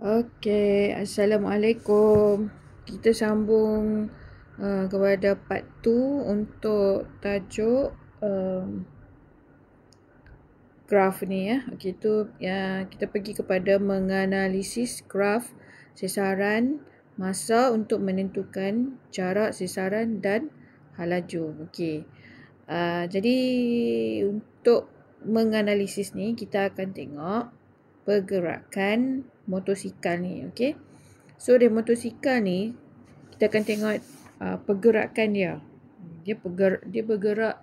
Okey, Assalamualaikum. Kita sambung kepada part 2 untuk tajuk graf ni ya. Okey, tu ya, kita pergi kepada menganalisis graf sesaran masa untuk menentukan jarak sesaran dan halaju. Okey. Jadi untuk menganalisis ni kita akan tengok pergerakan motosikal ni, okey. So dari motosikal ni kita akan tengok pergerakan dia. Dia bergerak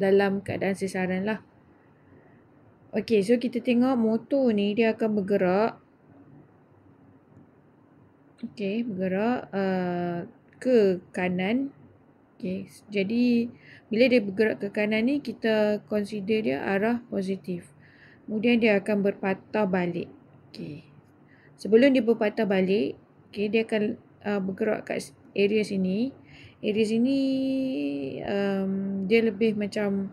dalam keadaan sesaran lah. Okey, so kita tengok motor ni dia akan bergerak. Okey, bergerak ke kanan. Okey, jadi bila dia bergerak ke kanan ni kita consider dia arah positif. Kemudian dia akan berpatah balik. Okey. Sebelum dia berpatah balik, okey, dia akan bergerak kat area sini. Area sini dia lebih macam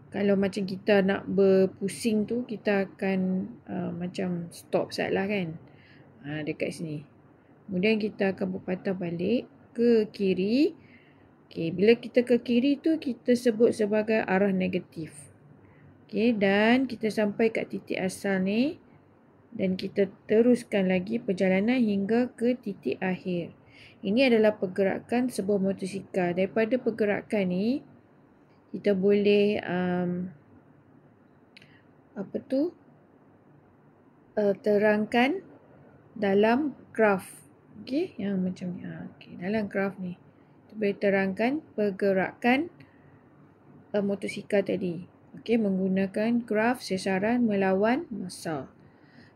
kalau macam kita nak berpusing tu kita akan macam stop sekejap lah kan. Dekat sini. Kemudian kita akan berpatah balik ke kiri. Okey, bila kita ke kiri tu kita sebut sebagai arah negatif. Okey, dan kita sampai kat titik asal ni dan kita teruskan lagi perjalanan hingga ke titik akhir. Ini adalah pergerakan sebuah motosikal. Daripada pergerakan ni kita boleh terangkan dalam graf. Okey, yang macam ni. Okey, dalam graf ni kita boleh terangkan pergerakan motosikal tadi. Okey, menggunakan graf sesaran melawan masa.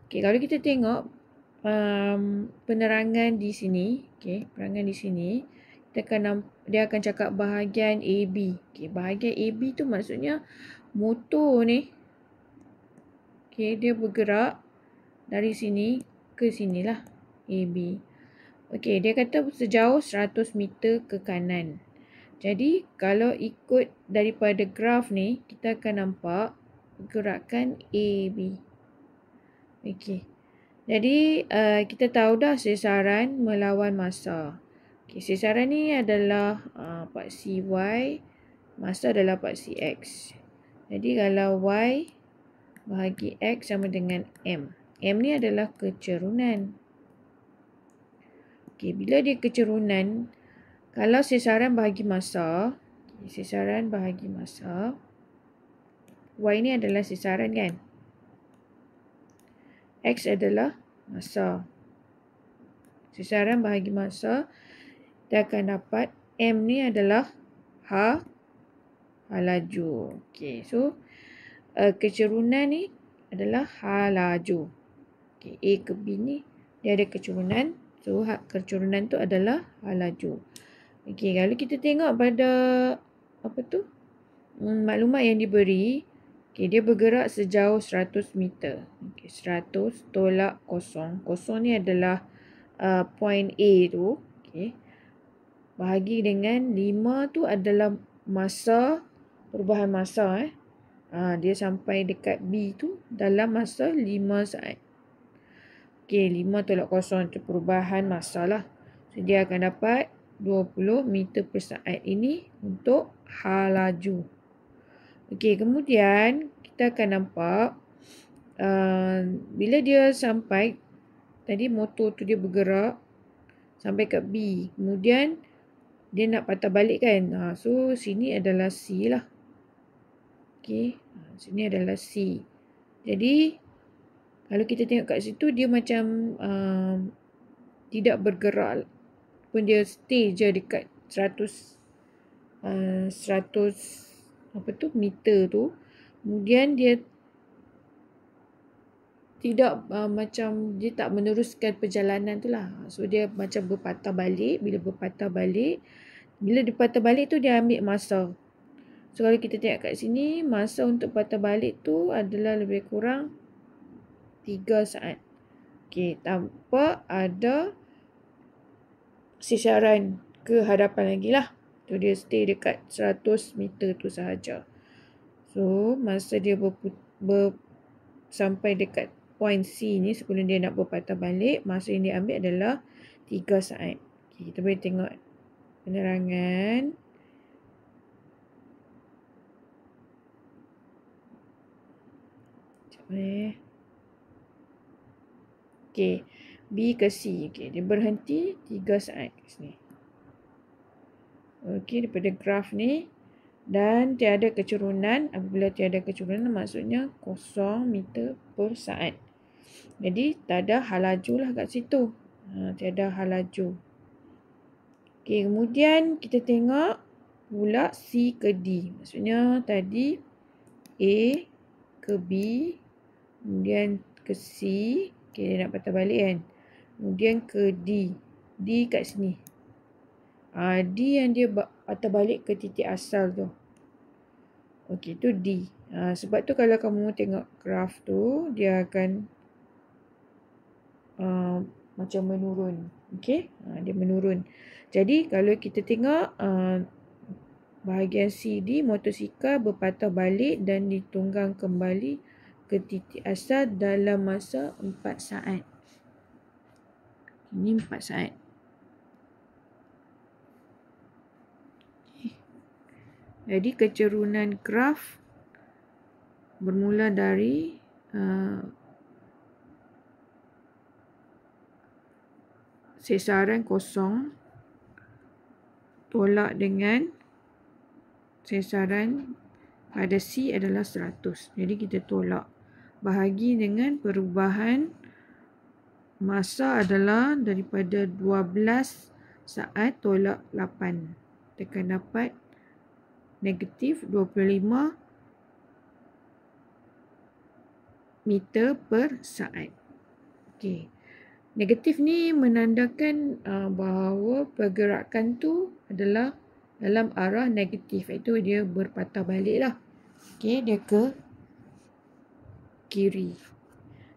Okey, kalau kita tengok penerangan di sini, okey, penerangan di sini, dia akan cakap bahagian AB. Okey, bahagian AB tu maksudnya motor ni, okey, dia bergerak dari sini ke sinilah, AB. Okey, dia kata sejauh 100 meter ke kanan. Jadi, kalau ikut daripada graf ni, kita akan nampak pergerakan AB. Okey. Jadi, kita tahu dah sesaran melawan masa. Okey, sesaran ni adalah paksi Y, masa adalah paksi X. Jadi, kalau Y bahagi X sama dengan M. M ni adalah kecerunan. Okey, bila dia kecerunan, kalau sesaran bahagi masa, sesaran bahagi masa, Y ni adalah sesaran kan? X adalah masa. Sesaran bahagi masa, kita akan dapat M ni adalah halaju. Okey, so kecerunan ni adalah halaju. Okey, A ke B ni dia ada kecerunan. So, kecerunan tu adalah halaju. Okey, kalau kita tengok pada maklumat yang diberi, okey, dia bergerak sejauh 100 meter. Okey, 100 tolak kosong. Kosong ni adalah point A tu. Okey. Bahagi dengan 5 tu adalah masa, perubahan masa. Dia sampai dekat B tu dalam masa 5 saat. Okey, 5 tolak kosong tu perubahan masa lah. So, dia akan dapat 20 meter per saat ini untuk halaju. Okey, kemudian kita akan nampak bila dia sampai, tadi motor tu dia bergerak sampai kat B. Kemudian dia nak patah balik kan. So, sini adalah C lah. Okey, sini adalah C. Jadi, kalau kita tengok kat situ, dia macam tidak bergerak pun, dia stay je dekat 100 meter tu. Kemudian dia tidak dia tak meneruskan perjalanan tu lah. So, dia macam berpatah balik. Bila berpatah balik, tu dia ambil masa. So, kalau kita tengok kat sini, masa untuk patah balik tu adalah lebih kurang 3 saat. Okey, tanpa ada sesaran ke hadapan lagi lah. Tu dia stay dekat 100 meter tu sahaja. So, masa dia sampai dekat point C ni sebelum dia nak berpatah balik, masa yang dia ambil adalah 3 saat. Okay, kita boleh tengok penerangan. Okay, B ke C. Okay, dia berhenti 3 saat kat sini. Okay, daripada graf ni. Dan tiada kecurunan. Apabila tiada kecurunan maksudnya 0 meter per saat. Jadi tak ada hal laju lah kat situ. Tiada hal laju. Okay, kemudian kita tengok pula C ke D. Maksudnya tadi A ke B. Kemudian ke C. Okay, dia nak patah balik kan. Kemudian ke D. D kat sini. D yang dia patah balik ke titik asal tu. Okey, tu D. Sebab tu kalau kamu tengok graf tu, dia akan macam menurun. Okey, dia menurun. Jadi kalau kita tengok bahagian CD, motosikal berpatah balik dan ditunggang kembali ke titik asal dalam masa 4 saat. Ini 4 saat. Jadi kecerunan graf bermula dari sesaran kosong tolak dengan sesaran pada C adalah 100. Jadi kita tolak. Bahagi dengan perubahan masa adalah daripada 12 saat tolak 8. Kita akan dapat negatif 25 meter per saat. Okey. Negatif ni menandakan bahawa pergerakan tu adalah dalam arah negatif. Itu dia berpatah balik lah. Okey, dia ke kiri.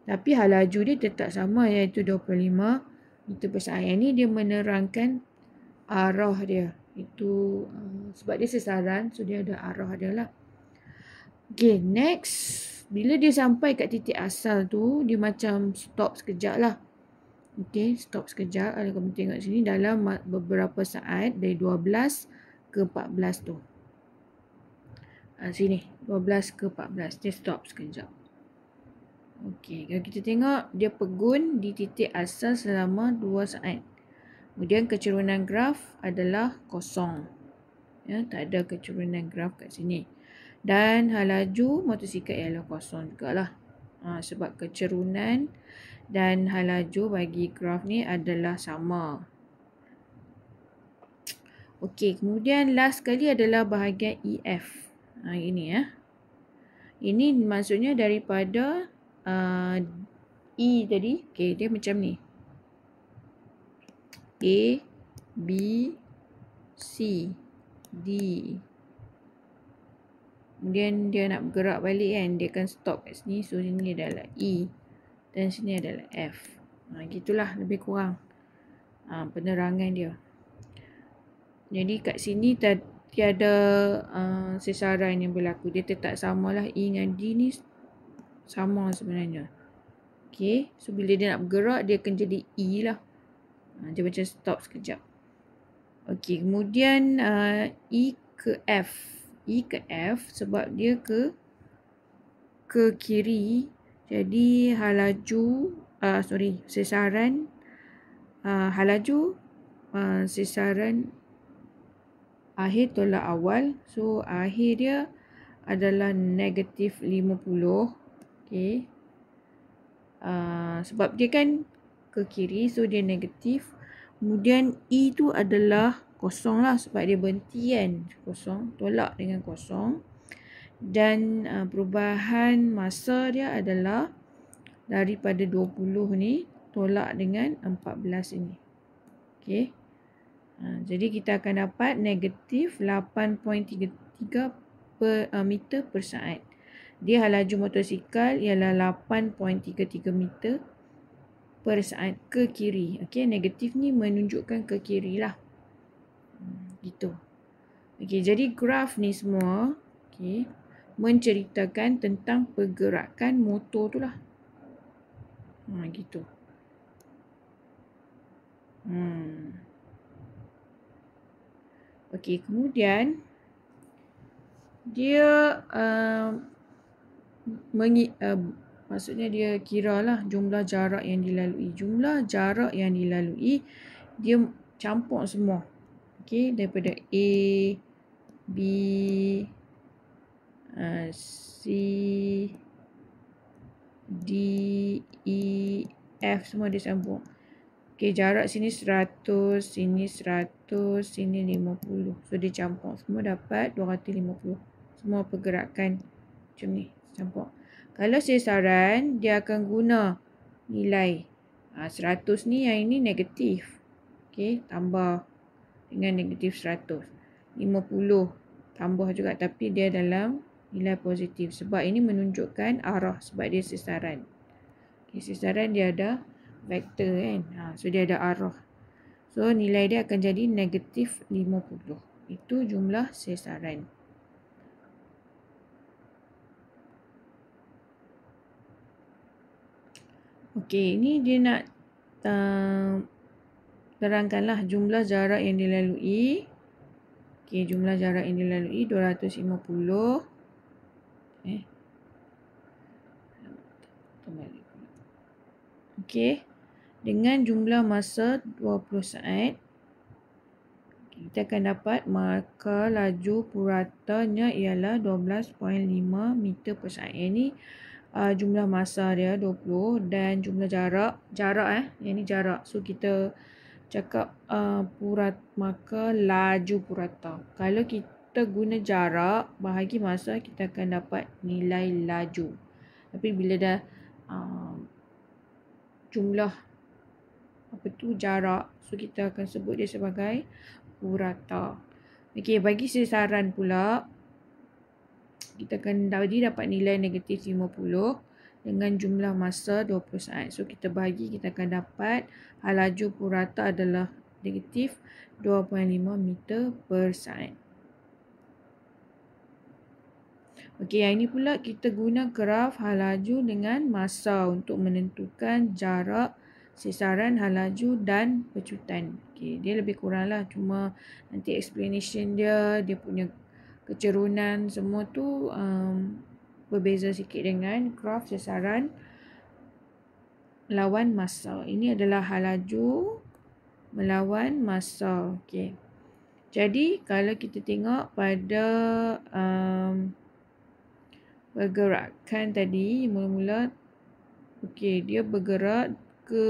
Tapi hal laju dia tetap sama, iaitu 25 meter per saat. Yang ni dia menerangkan arah dia. Itu sebab dia sesaran, so dia ada arah dia lah. Okay, next. Bila dia sampai kat titik asal tu, dia macam stop sekejap lah. Okay, stop sekejap. Kalau kamu tengok sini, dalam beberapa saat, dari 12 ke 14 tu. Sini, 12 ke 14. Dia stop sekejap. Okay, kalau kita tengok, dia pegun di titik asal selama 2 saat. Kemudian kecerunan graf adalah kosong. Ya, tak ada kecerunan graf kat sini. Dan hal laju motosikal ialah kosong jugalah. Sebab kecerunan dan hal laju bagi graf ni adalah sama. Okey, kemudian last sekali adalah bahagian EF. Ini ya. Ini maksudnya daripada E tadi. Okey, dia macam ni. A, B, C, D. Kemudian dia nak bergerak balik kan. Dia akan stop kat sini. So, sini adalah E. Dan sini adalah F. Gitulah lebih kurang penerangan dia. Jadi kat sini tiada sesaran yang berlaku. Dia tetap samalah. E dengan D ni sama sebenarnya. Okay. So, bila dia nak bergerak, dia akan jadi E lah. Dia macam stop sekejap. Okey, kemudian E ke F. E ke F sebab dia ke kiri. Jadi hal laju, sesaran, hal laju, sesaran akhir tolak awal. So, akhir dia adalah negatif 50. Okey. Sebab dia kan ke kiri, so dia negatif. Kemudian E tu adalah kosong lah sebab dia berhenti kan. Kosong, tolak dengan kosong. Dan perubahan masa dia adalah daripada 20 ni tolak dengan 14 ini. Okey. Jadi kita akan dapat negatif 8.33 meter per saat. Dia hal laju motosikal ialah 8.33 meter per saat ke kiri. Okey, negatif ni menunjukkan ke kiri lah. Gitu. Okey, jadi graf ni semua menceritakan tentang pergerakan motor tu lah. Gitu. Okey, kemudian dia maksudnya dia kiralah jumlah jarak yang dilalui. Jumlah jarak yang dilalui dia campur semua. Okey, daripada A, B, C, D, E, F semua dia campur. Okey, jarak sini 100, sini 100, sini 50. So dia campur. Semua dapat 250. Semua pergerakan macam ni, campur. Kalau sesaran, dia akan guna nilai 100 ni, yang ini negatif. Okey, tambah dengan negatif 100. 50 tambah juga, tapi dia dalam nilai positif. Sebab ini menunjukkan arah, sebab dia sesaran. Okay, sesaran dia ada vektor kan. So dia ada arah. So nilai dia akan jadi negatif 50. Itu jumlah sesaran. Okey, ini dia nak terangkanlah jumlah jarak yang dilalui. Okey, jumlah jarak yang dilalui 250. Okey, dengan jumlah masa 20 saat, kita akan dapat maka laju puratanya ialah 12.5 meter per saat. Ini jumlah masa dia 20 dan jumlah jarak yang ni jarak. So kita cakap maka laju purata. Kalau kita guna jarak bahagi masa, kita akan dapat nilai laju. Tapi bila dah jumlah jarak, so kita akan sebut dia sebagai purata. Okey, bagi sesaran pula, kita akan dapat nilai negatif 50 dengan jumlah masa 20 saat. So kita bahagi, kita akan dapat laju purata adalah negatif 2.5 meter per saat. Okey, yang ini pula kita guna graf hal laju dengan masa untuk menentukan jarak sesaran, hal laju dan pecutan. Okey, dia lebih kuranglah, cuma nanti explanation dia punya kecerunan semua tu berbeza sikit dengan graf sesaran lawan masa. Ini adalah hal laju melawan masa. Okey. Jadi kalau kita tengok pada pergerakan tadi, mula-mula okey, dia bergerak ke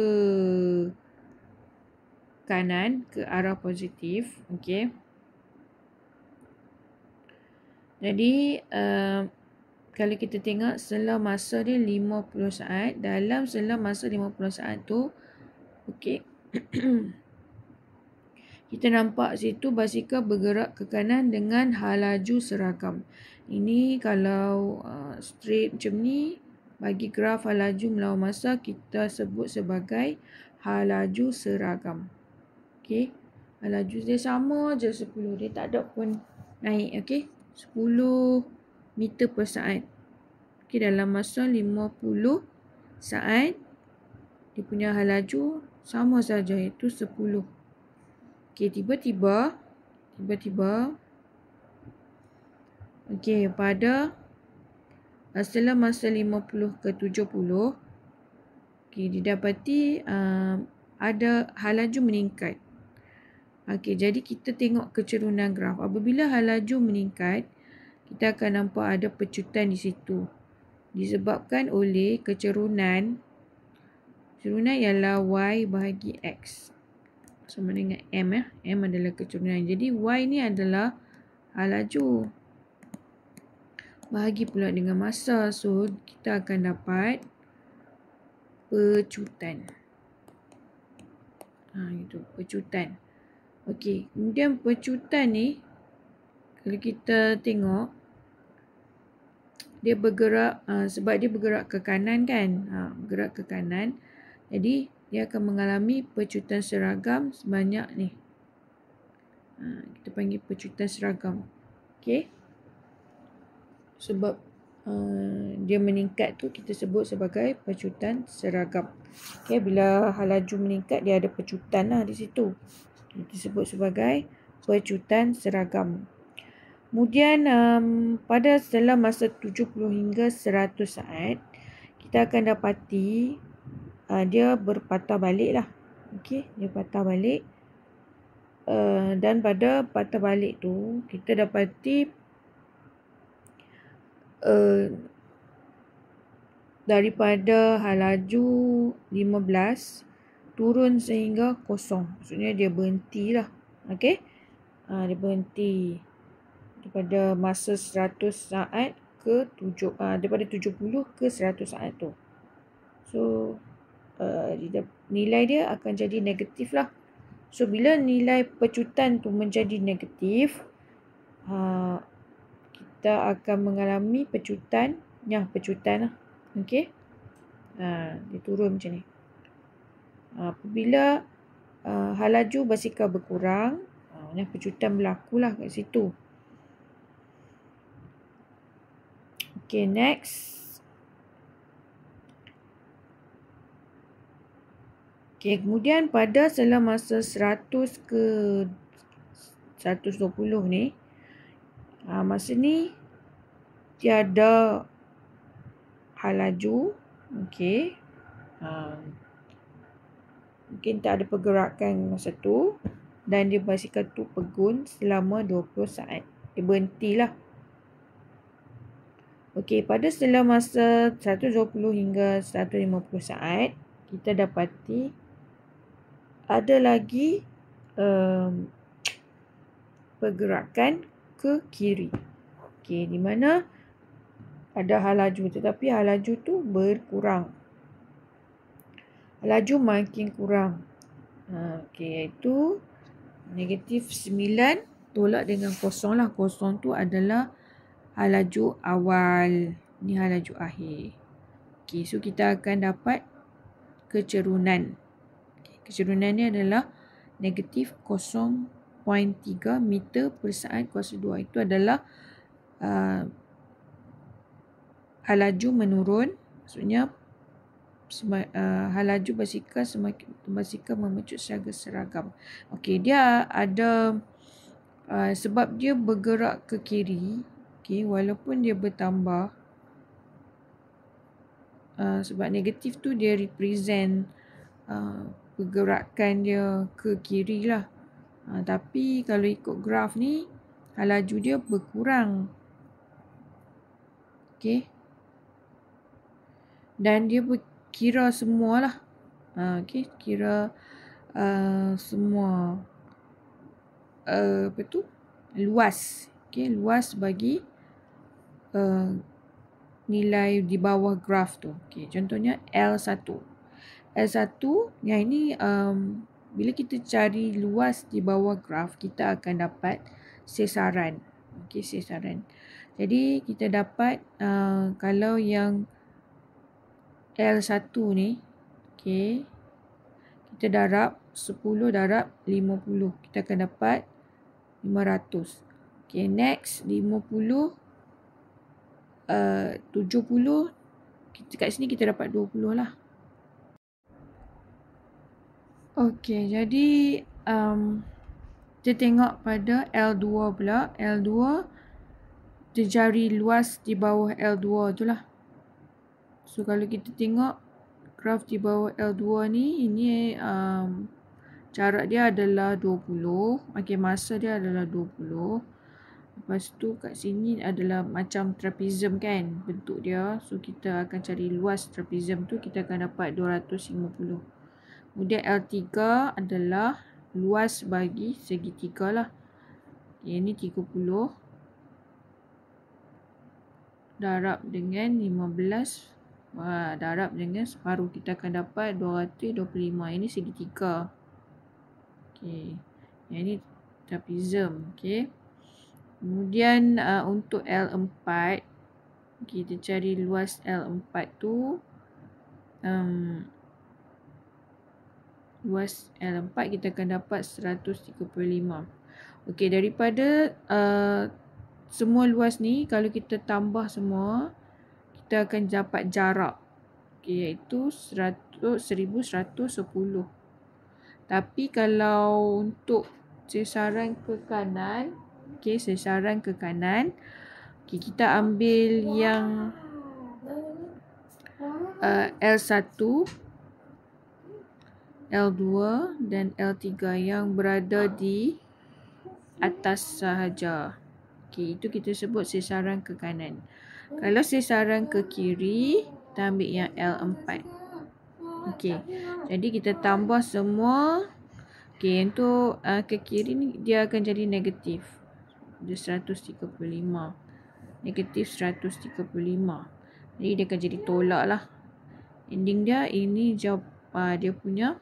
kanan, ke arah positif. Okey. Jadi kalau kita tengok selang masa dia 50 saat, dalam selang masa 50 saat tu, okey, kita nampak situ basikal bergerak ke kanan dengan hal laju seragam. Ini kalau straight macam ni, bagi graf hal laju melawan masa, kita sebut sebagai hal laju seragam. Okey, hal laju dia sama je 10, dia tak ada pun naik. Okey, 10 meter per saat. Okey, dalam masa 50 saat, dia punya hal laju sama saja, iaitu 10. Okey, tiba-tiba okey, pada setelah masa 50 ke 70, okey, didapati ada hal laju meningkat. Okey, jadi kita tengok kecerunan graf. Apabila hal laju meningkat, kita akan nampak ada pecutan di situ. Disebabkan oleh kecerunan ialah Y bahagi X. Sama dengan M ya. M adalah kecerunan. Jadi Y ni adalah hal laju. Bahagi pula dengan masa. So kita akan dapat pecutan. Itu pecutan. Okey, kemudian pecutan ni kalau kita tengok, dia bergerak sebab dia bergerak ke kanan kan. Bergerak ke kanan. Jadi dia akan mengalami pecutan seragam sebanyak ni. Kita panggil pecutan seragam. Okey. Sebab dia meningkat tu kita sebut sebagai pecutan seragam. Okay, bila halaju meningkat dia ada pecutan lah di situ. Kita sebut sebagai pecutan seragam. Kemudian pada setelah masa 70 hingga 100 saat, kita akan dapati dia berpatah balik lah. Okay, dia patah balik. Dan pada patah balik tu, kita dapati daripada halaju 15 turun sehingga kosong. Maksudnya dia berhenti lah. Okay, dia berhenti daripada masa 100 saat ke daripada 70 ke 100 saat tu. So nilai dia akan jadi negatif lah. So bila nilai pecutan tu menjadi negatif, kita akan mengalami pecutan lah. Okey. Dia turun macam ni. Apabila halaju basikal berkurang, pecutan berlakulah kat situ. Okay, next. Okay, kemudian pada setelah masa 100 ke 120 ni, masa ni tiada halaju. Okay. Mungkin tak ada pergerakan masa tu. Dan dia basikal tu pegun selama 20 saat. Dia berhentilah. Okey, pada setelah masa 120 hingga 150 saat, kita dapati ada lagi pergerakan ke kiri. Okey, di mana ada halaju tetapi halaju tu berkurang. Halaju makin kurang. Okey, iaitu negatif 9 tolak dengan kosong lah. Kosong tu adalah halaju awal. Ni halaju akhir. Okey, so kita akan dapat kecerunan. Kecerunan ni adalah negatif 0.3 meter per saat kuasa 2. Itu adalah halaju menurun. Maksudnya halaju basikal memecut secara seragam. Okey, dia ada sebab dia bergerak ke kiri. Okay, walaupun dia bertambah, sebab negatif tu dia represent pergerakan dia ke kiri lah. Tapi kalau ikut graf ni, halaju dia berkurang. Okay. Dan dia kira semualah. Okay, kira semua luas. Okay, luas bagi nilai di bawah graf tu. Okay, contohnya L1. L1 yang ini bila kita cari luas di bawah graf, kita akan dapat sesaran. Okay, sesaran. Jadi kita dapat kalau yang L1 ni, okay, kita darab 10 darab 50. Kita akan dapat 500. Okay, next 50 70, kat sini kita dapat 20 lah. Okey, jadi kita tengok pada L2 pula. L2 kita cari luas di bawah L2 tu lah. So kalau kita tengok graf di bawah L2 ni, ini jarak dia adalah 20. Okey, masa dia adalah 20. Lepas tu kat sini adalah macam trapezium kan bentuk dia. So kita akan cari luas trapezium tu, kita akan dapat 250. Kemudian L3 adalah luas bagi segitiga lah. Okay, ini 30 darab dengan 15. Darab dengan separuh, kita akan dapat 225. Ini segitiga. Okay, yang ini trapezium. Okay. Kemudian untuk L4, kita cari luas L4 tu. Luas L4 kita akan dapat 135. Okey, daripada semua luas ni, kalau kita tambah semua, kita akan dapat jarak. Okay, iaitu 1110. Tapi kalau untuk sesaran ke kanan, sesaran ke kanan, kita ambil yang L1, L2 dan L3 yang berada di atas sahaja. Itu kita sebut sesaran ke kanan. Kalau sesaran ke kiri, kita ambil yang L4. Jadi kita tambah semua. Untuk ke kiri ni dia akan jadi negatif. Dia 135. Negatif 135. Jadi dia akan jadi tolak lah. Ending dia ini dia punya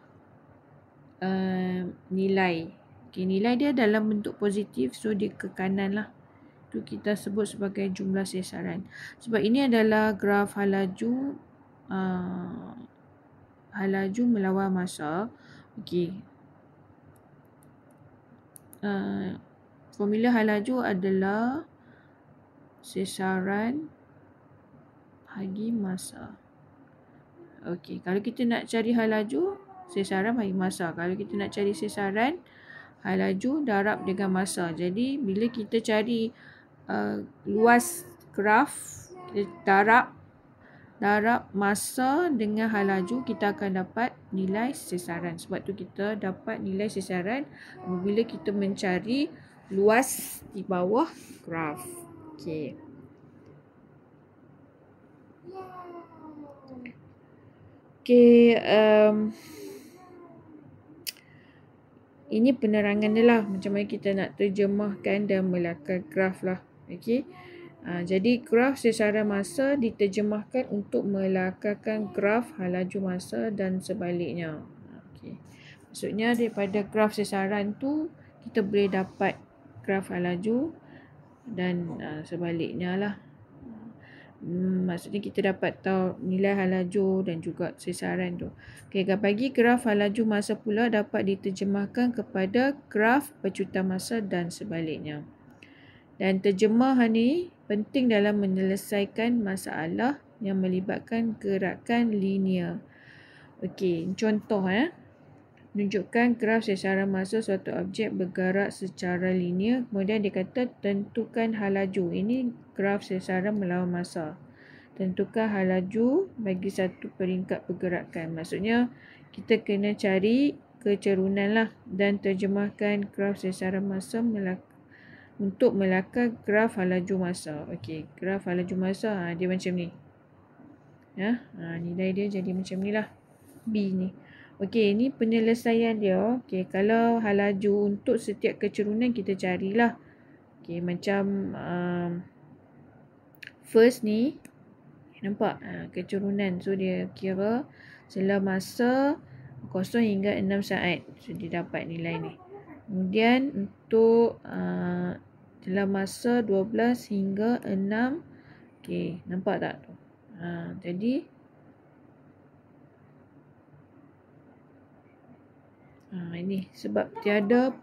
nilai. Nilai dia dalam bentuk positif, so dia ke kanan lah. Itu kita sebut sebagai jumlah sesaran. Sebab ini adalah graf halaju melawan masa. Formula halaju adalah sesaran bagi masa. Kalau kita nak cari halaju, sesaran bagi masa. Kalau kita nak cari sesaran, halaju darab dengan masa. Jadi bila kita cari luas graf, kita darab masa dengan halaju, kita akan dapat nilai sesaran. Sebab tu kita dapat nilai sesaran apabila kita mencari luas di bawah graf. Ini penerangan dia lah, macam mana kita nak terjemahkan dan melakar graf lah. Jadi graf sesaran masa diterjemahkan untuk melakarkan graf halaju masa dan sebaliknya. Maksudnya daripada graf sesaran tu kita boleh dapat graf halaju dan sebaliknya lah. Maksudnya kita dapat tahu nilai halaju dan juga sesaran tu. Bagi graf halaju masa pula dapat diterjemahkan kepada graf pecutan masa dan sebaliknya. Dan terjemahan ni penting dalam menyelesaikan masalah yang melibatkan gerakan linear. Contoh menunjukkan graf sesaran masa suatu objek bergerak secara linear. Kemudian dia kata tentukan halaju. Ini graf sesaran melawan masa. Tentukan halaju bagi satu peringkat pergerakan. Maksudnya kita kena cari kecerunan lah dan terjemahkan graf sesaran masa untuk melakar graf halaju masa. Graf halaju masa dia macam ni. Nilai dia jadi macam ni lah. B ni. Ini penyelesaian dia. Kalau halaju untuk setiap kecerunan kita carilah. Macam first ni. Nampak? Kecerunan. So dia kira selama masa 0 hingga 6 saat. So dia dapat nilai ni. Kemudian untuk dalam masa 12 hingga 6. Nampak tak tu? Jadi ini sebab tiada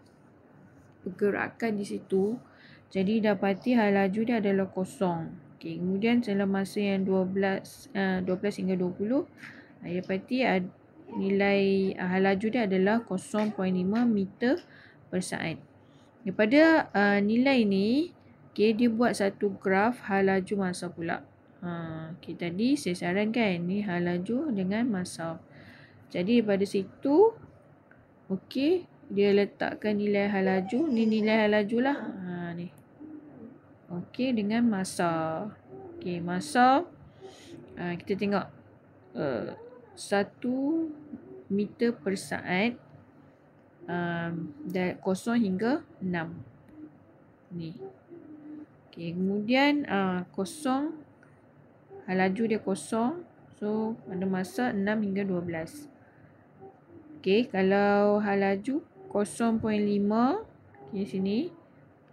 pergerakan di situ, jadi dapati halaju dia adalah kosong. Kemudian dalam masa yang 12 hingga 20, dapati nilai halaju dia adalah 0.5 meter per saat. Daripada nilai ni, dia buat satu graf halaju masa pula. Tadi sesaran kan, ni halaju dengan masa. Jadi daripada situ dia letakkan nilai halaju. Ni nilai halaju lah. Ni. Dengan masa. Masa kita tengok 1 meter per saat 0 hingga 6. Ni. Kemudian kosong, halaju dia kosong. So pada masa 6 hingga 12. Kalau halaju 0.5 sini,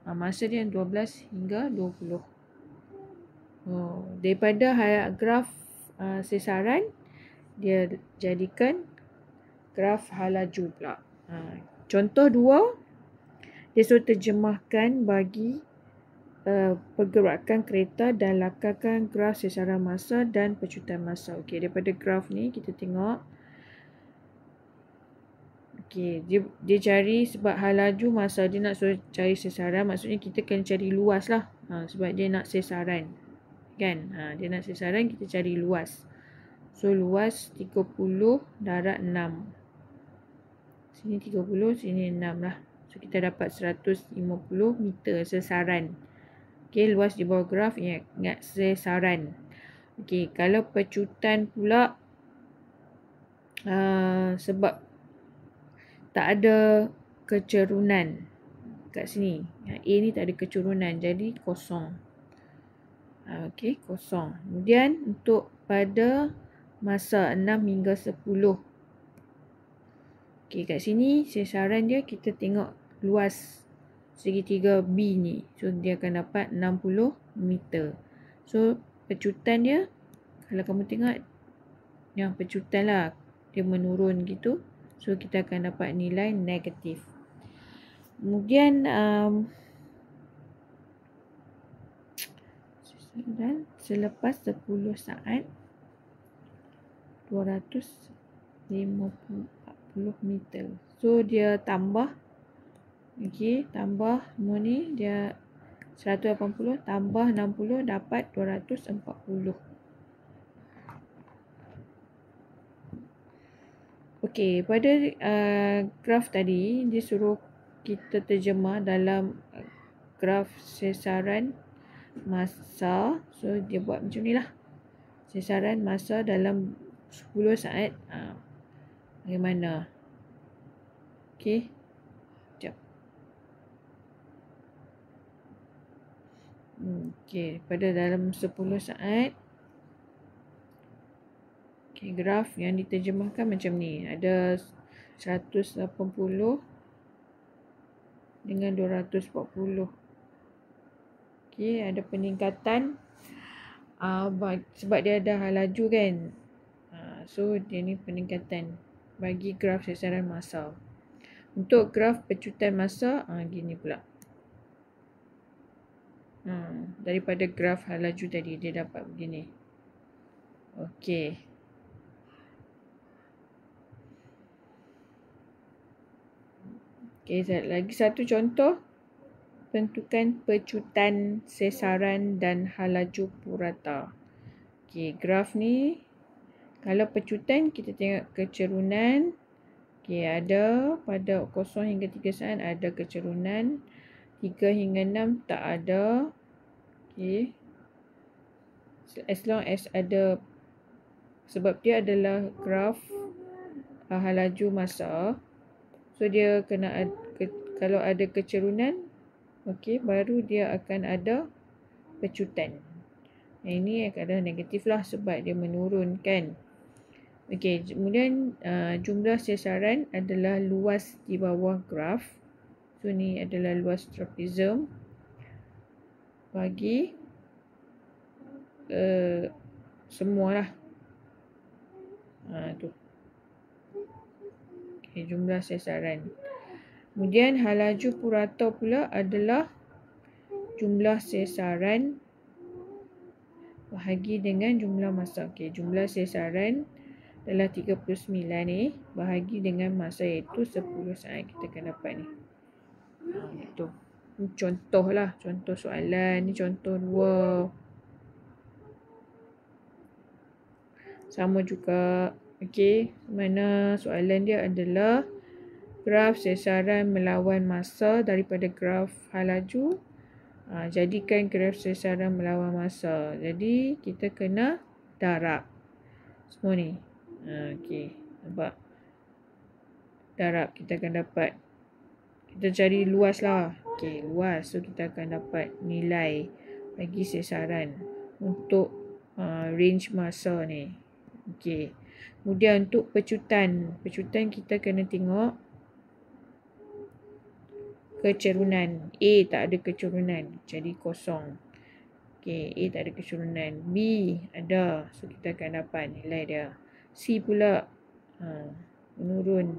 masa dia 12 hingga 20. Daripada graf sesaran, dia jadikan graf halaju pula. Contoh 2, dia suruh terjemahkan bagi pergerakan kereta dan lakarkan graf sesaran masa dan pecutan masa. Okey, daripada graf ni kita tengok. Okey, dia cari sebab hal laju masa dia nak suruh cari sesaran, maksudnya kita kena cari luas lah. Sebab dia nak sesaran. Kan? Dia nak sesaran, kita cari luas. So, luas 30 darab 6. Sini 30, sini 6 lah. So, kita dapat 150 meter sesaran. Okey, luas di bawah graf, ingat sesaran. Okey, kalau pecutan pula, sebab tak ada kecerunan kat sini. A ni tak ada kecerunan, jadi kosong. Okey, kosong. Kemudian untuk pada masa 6 hingga 10. Okey, kat sini sesaran dia kita tengok luas segitiga B ni. So, dia akan dapat 60 meter. So, pecutan dia, kalau kamu tengok, yang pecutan lah, dia menurun gitu. So, kita akan dapat nilai negatif. Kemudian, dan selepas 10 saat, 240 meter. So, dia tambah. Okey, tambah semua ni, dia 180 tambah 60 dapat 240. Okey, pada graf tadi, dia suruh kita terjemah dalam graf sesaran masa. So, dia buat macam ni lah. Sesaran masa dalam 10 saat. Bagaimana? Okey. Sekejap. Okey, pada dalam 10 saat. Okay, graf yang diterjemahkan macam ni. Ada 180 dengan 240. Okey, ada peningkatan. Sebab dia ada hal laju kan. So, dia ni peningkatan bagi graf sesaran masa. Untuk graf pecutan masa, gini pula. Daripada graf hal laju tadi, dia dapat begini. Okey. Okey, lagi satu contoh. Tentukan pecutan, sesaran dan hal laju purata. Okey, graf ni, kalau pecutan kita tengok kecerunan. Okey, ada pada 0 hingga 3 saat ada kecerunan. 3 hingga 6 tak ada. Okey. As long as ada, sebab dia adalah graf hal laju masa. So, dia kena kalau ada kecerunan, okey, baru dia akan ada pecutan. Ini akan ada negatif lah sebab dia menurun kan. Okey, kemudian jumlah sesaran adalah luas di bawah graf. So, ni adalah luas trapezium bagi semualah. Tu. Okay, jumlah sesaran. Kemudian hal laju purata pula adalah jumlah sesaran bahagi dengan jumlah masa. Okey, jumlah sesaran adalah 39 ni bahagi dengan masa iaitu 10 saat kita akan dapat ni. Itu. Ini contoh lah, contoh soalan ni, contoh 2. Sama juga. Okey, mana soalan dia adalah graf sesaran melawan masa daripada graf hal laju. Jadikan graf sesaran melawan masa. Jadi, kita kena darab semua ni. Okey, nampak? Darab, kita akan dapat. Kita cari luas lah. Okey, luas. So, kita akan dapat nilai bagi sesaran untuk range masa ni. Okey. Kemudian untuk pecutan. Pecutan kita kena tengok kecerunan. A tak ada kecerunan. Jadi kosong. Okey. A tak ada kecerunan. B ada. So kita akan dapat nilai dia. C pula menurun.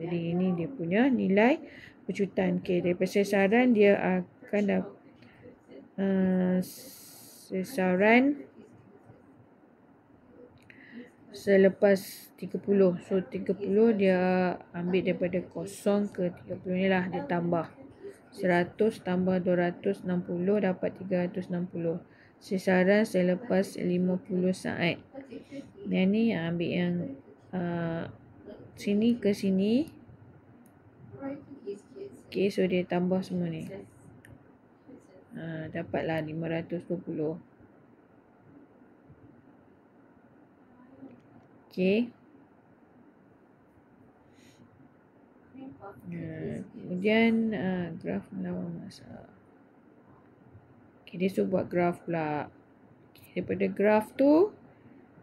Jadi ini dia punya nilai pecutan. Okey. Daripada sesaran dia akan dapat Sesaran selepas 30. So 30 dia ambil daripada kosong ke 30 ni lah, dia tambah 100 tambah 260 dapat 360. Sesaran selepas 50 saat. Yang ni ambil yang sini ke sini. Okay, so dia tambah semua ni. Dapatlah 520. Okay. Kemudian graf melawan masa. Okay, dia suruh buat graf pula. Okay, daripada graf tu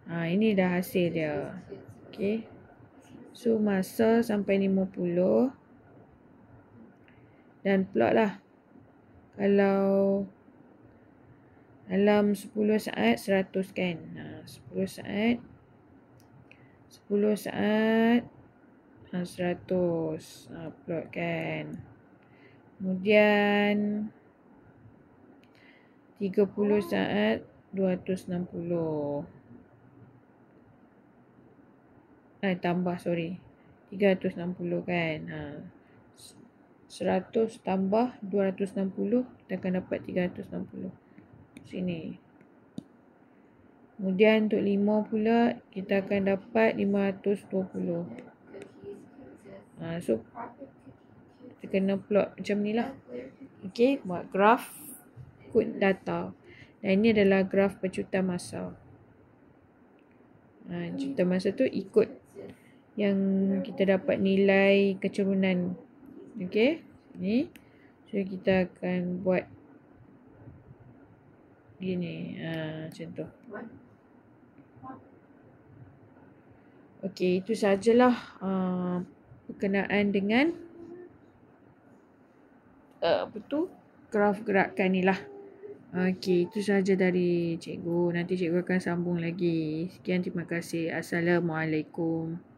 ini dah hasil dia. Okay. So masa sampai 50 dan plot lah. Kalau dalam 10 saat 100 kan. 10 saat 100 plot kan. Kemudian 30 saat 260. Tambah 360 kan. 100 tambah 260 kita akan dapat 360. Sini. Kemudian untuk 5 pula kita akan dapat 520. So kita kena plot macam ni lah. Okay, buat graf ikut data. Dan ini adalah graf pecutan masa. Pecutan masa tu ikut yang kita dapat nilai kecerunan. Okay, ni. So kita akan buat gini. Macam tu. Okay, itu sajalah berkenaan dengan graf gerakan ni lah. Okay, itu saja dari cikgu. Nanti cikgu akan sambung lagi. Sekian, terima kasih. Assalamualaikum.